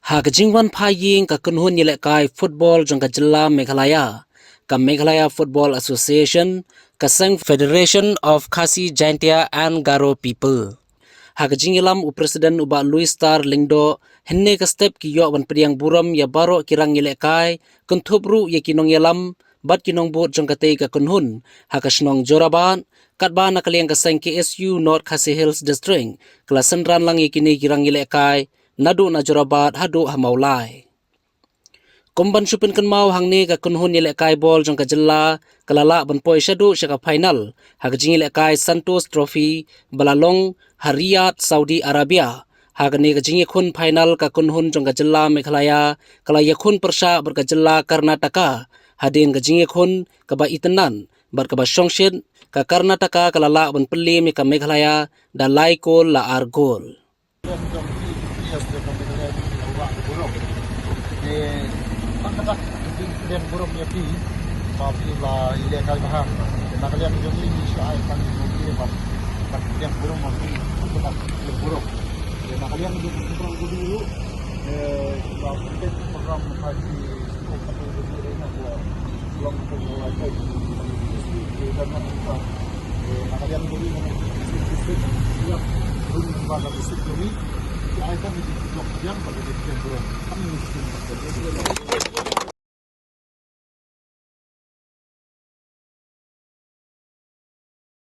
Hak jingwan phaying ka kunhun yele kai football jong ka jilla Meghalaya ka Meghalaya Football Association ka Sang Federation of Khasi Jaintia and Garo People. Hak jingilam u president uba Louis Star Lingdo henne ka step ki yo wan priang buram ya baro kirang yele kai kunthubru ye kinong yalam bat kinong bot jong ka tei ka kunhun hak snong joraban katba na kaliang ka Sang KSU North Khasi Hills District klasen ran lang ye kini kirang yele kai nadu na jorabat hadu hamaulai. Kumban supin kan mau hangni ka kunhun yele kai bol jong ka jilla kalala ban poi shadu shaka final hak jingile kai Santos Trophy balalong Riyadh Saudi Arabia hak ni ka jingi khun final ka kunhun jong ka jilla Meghalaya kala yakhun persha ber ka jilla Karnataka hadin ka jingi khun ka ba itanan bar ka ba shongshin ka Karnataka kalala ban pelim ka Meghalaya da laikol la argol. Kemudian burung nyepi, tapi lah ilegal bahan. Nak kalian jadi ini saya akan mungkin kemudian burung masih tetap burung. Nak kalian jadi burung dulu, kalau kita program haji sekolah dulu ini buat belum pernah lagi. Dan nak kalian jadi siap burung pada bisik ini. Saya akan jadi blok yang bagi burung. Kami mesti